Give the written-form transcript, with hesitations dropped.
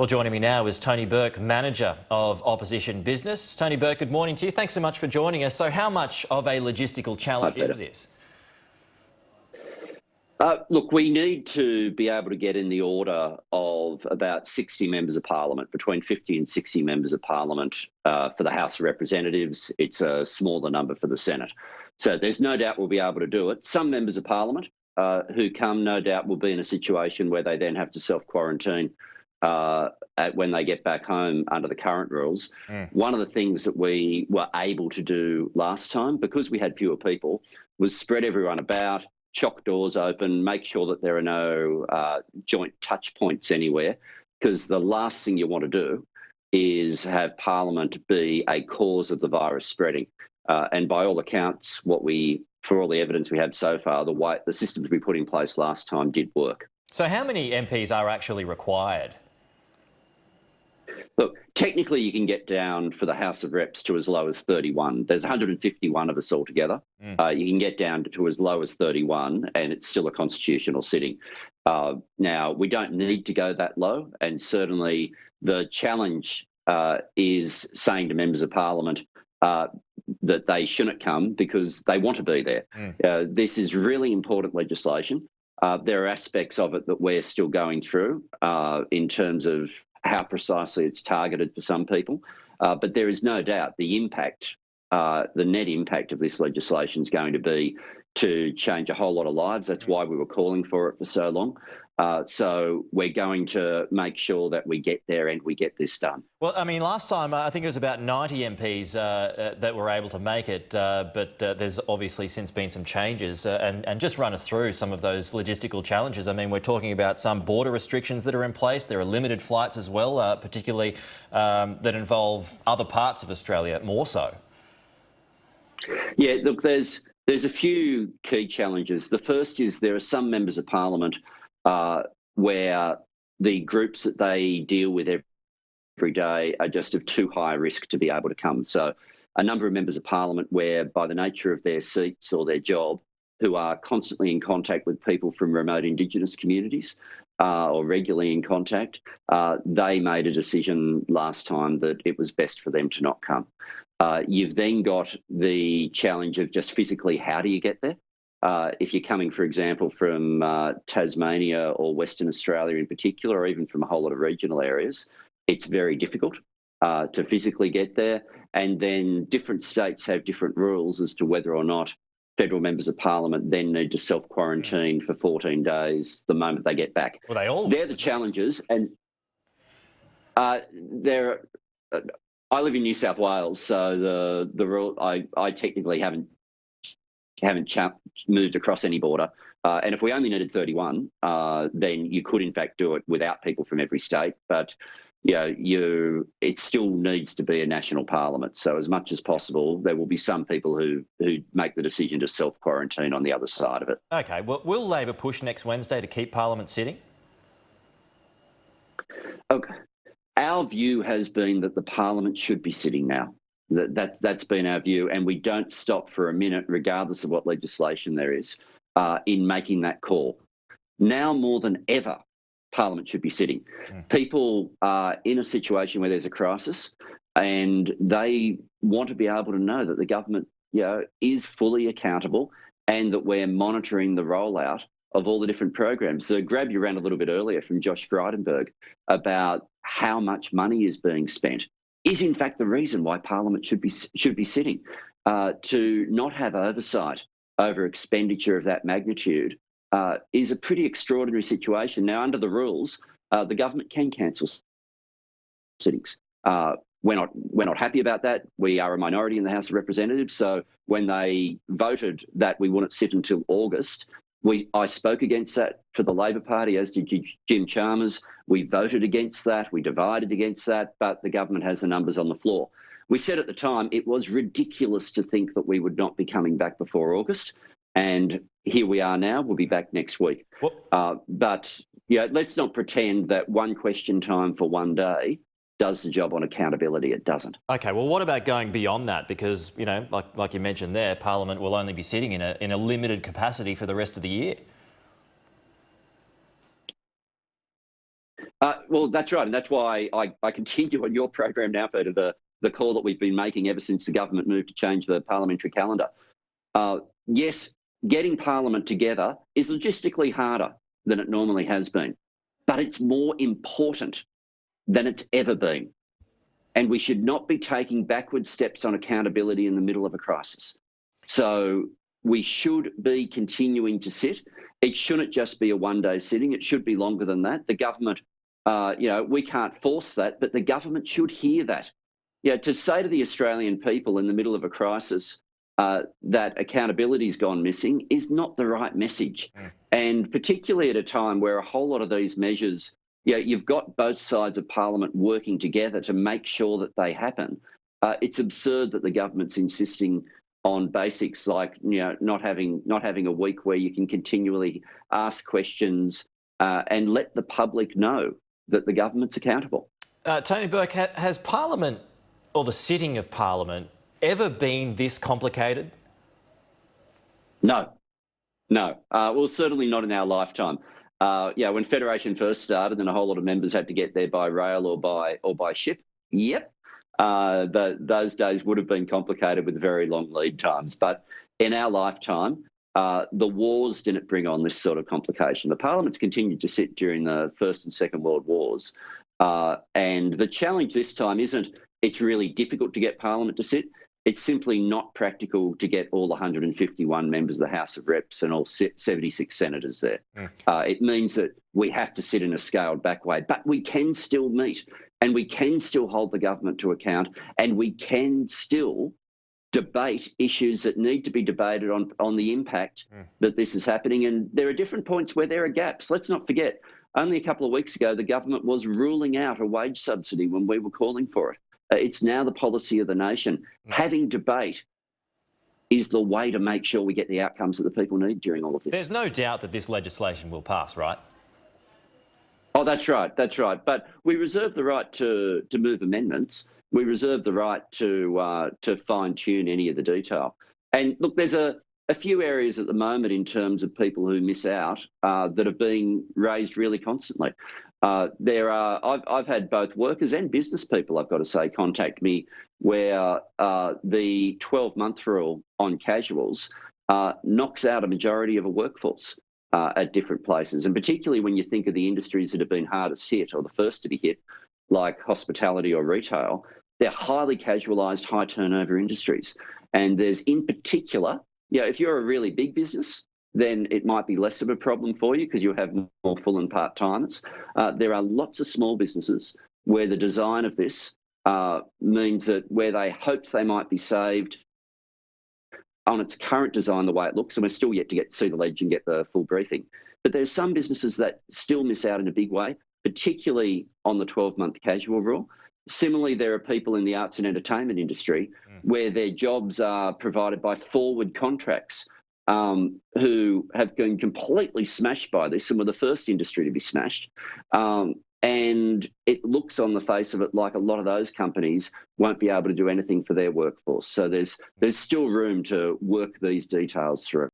Well, joining me now is Tony Burke, Manager of Opposition Business. Tony Burke, good morning to you. Thanks so much for joining us. So how much of a logistical challenge is this? Look, we need to be able to get in the order of about 60 members of parliament, between 50 and 60 members of parliament for the House of Representatives. It's a smaller number for the Senate. So there's no doubt we'll be able to do it. Some members of parliament who come, no doubt, will be in a situation where they then have to self-quarantine when they get back home under the current rules. One of the things that we were able to do last time, because we had fewer people, was spread everyone about, chock doors open, make sure that there are no joint touch points anywhere, because the last thing you want to do is have Parliament be a cause of the virus spreading. And by all accounts, for all the evidence we have so far, the systems we put in place last time did work. So how many MPs are actually required? Look, technically you can get down for the House of Reps to as low as 31. There's 151 of us altogether. You can get down to as low as 31 and it's still a constitutional sitting. Now, we don't need to go that low, and certainly the challenge is saying to members of Parliament that they shouldn't come because they want to be there. This is really important legislation. There are aspects of it that we're still going through in terms of how precisely it's targeted for some people. But there is no doubt the impact, the net impact of this legislation is going to be to change a whole lot of lives. That's why we were calling for it for so long. So we're going to make sure that we get there and we get this done. Well, I mean, last time I think it was about 90 MPs that were able to make it, but there's obviously since been some changes. And just run us through some of those logistical challenges. I mean, we're talking about some border restrictions that are in place. There are limited flights as well, particularly that involve other parts of Australia more so. Yeah, look, there's a few key challenges. The first is there are some members of Parliament where the groups that they deal with every day are just of too high a risk to be able to come. So a number of members of Parliament where, by the nature of their seats or their job, who are constantly in contact with people from remote Indigenous communities or regularly in contact, they made a decision last time that it was best for them to not come. You've then got the challenge of just physically, how do you get there? If you're coming, for example, from Tasmania or Western Australia in particular, or even from a whole lot of regional areas, it's very difficult to physically get there. And then different states have different rules as to whether or not federal members of Parliament then need to self-quarantine for 14 days the moment they get back. Well, they're the challenges. And I live in New South Wales, so the rule, I technically haven't moved across any border. And if we only needed 31, then you could in fact do it without people from every state. But it still needs to be a national parliament. So as much as possible, there will be some people who make the decision to self-quarantine on the other side of it. Okay, well, will Labor push next Wednesday to keep Parliament sitting? Okay. Our view has been that the Parliament should be sitting now. That's been our view, and we don't stop for a minute, regardless of what legislation there is, in making that call. Now more than ever, Parliament should be sitting. People are in a situation where there's a crisis, and they want to be able to know that the government, is fully accountable and that we're monitoring the rollout of all the different programs. So grab you around a little bit earlier from Josh Frydenberg about how much money is being spent is in fact the reason why Parliament should be sitting. To not have oversight over expenditure of that magnitude is a pretty extraordinary situation. Now, under the rules, the government can cancel sittings. We're not happy about that. We are a minority in the House of Representatives, so when they voted that we wouldn't sit until August, I spoke against that for the Labor Party, as did Jim Chalmers. We voted against that. We divided against that, but the government has the numbers on the floor. We said at the time it was ridiculous to think that we would not be coming back before August, and here we are now. We'll be back next week. But let's not pretend that one question time for one day does the job on accountability. It doesn't. Okay, well, what about going beyond that? Because, like you mentioned there, Parliament will only be sitting in a limited capacity for the rest of the year. Well, that's right, and that's why I continue on your program now, Peter, the call that we've been making ever since the government moved to change the parliamentary calendar. Yes, getting Parliament together is logistically harder than it normally has been, but it's more important than it's ever been. And we should not be taking backward steps on accountability in the middle of a crisis. So we should be continuing to sit. It shouldn't just be a one-day sitting. It should be longer than that. The government, we can't force that, but the government should hear that. To say to the Australian people in the middle of a crisis that accountability's gone missing is not the right message. And particularly at a time where a whole lot of these measures, you've got both sides of Parliament working together to make sure that they happen. It's absurd that the government's insisting on basics like not having a week where you can continually ask questions and let the public know that the government's accountable. Tony Burke, has Parliament, or the sitting of Parliament, ever been this complicated? No. Well, certainly not in our lifetime. When Federation first started, then a whole lot of members had to get there by rail or by ship. Yep. Those days would have been complicated with very long lead times. But in our lifetime, the wars didn't bring on this sort of complication. The Parliament's continued to sit during the First and Second World Wars. And the challenge this time isn't it's really difficult to get Parliament to sit. It's simply not practical to get all 151 members of the House of Reps and all 76 senators there. It means that we have to sit in a scaled back way, but we can still meet and we can still hold the government to account and we can still debate issues that need to be debated on the impact that this is happening. And there are different points where there are gaps. Let's not forget, only a couple of weeks ago, the government was ruling out a wage subsidy when we were calling for it. It's now the policy of the nation. Having debate is the way to make sure we get the outcomes that the people need during all of this. There's no doubt that this legislation will pass, right? Oh, that's right. But we reserve the right to move amendments. We reserve the right to fine-tune any of the detail. And look, there's a few areas at the moment in terms of people who miss out that are being raised really constantly. I've had both workers and business people, I've got to say, contact me where the 12-month rule on casuals knocks out a majority of a workforce at different places. And particularly when you think of the industries that have been hardest hit or the first to be hit, like hospitality or retail, they're highly casualised, high turnover industries. And there's in particular, if you're a really big business, then it might be less of a problem for you because you'll have more full and part-timers. There are lots of small businesses where the design of this means that where they hoped they might be saved on its current design, the way it looks, and we're still yet to see the ledge and get the full briefing. But there's some businesses that still miss out in a big way, particularly on the 12-month casual rule. Similarly, there are people in the arts and entertainment industry where their jobs are provided by forward contracts who have been completely smashed by this and were the first industry to be smashed. And it looks on the face of it like a lot of those companies won't be able to do anything for their workforce. So there's still room to work these details through.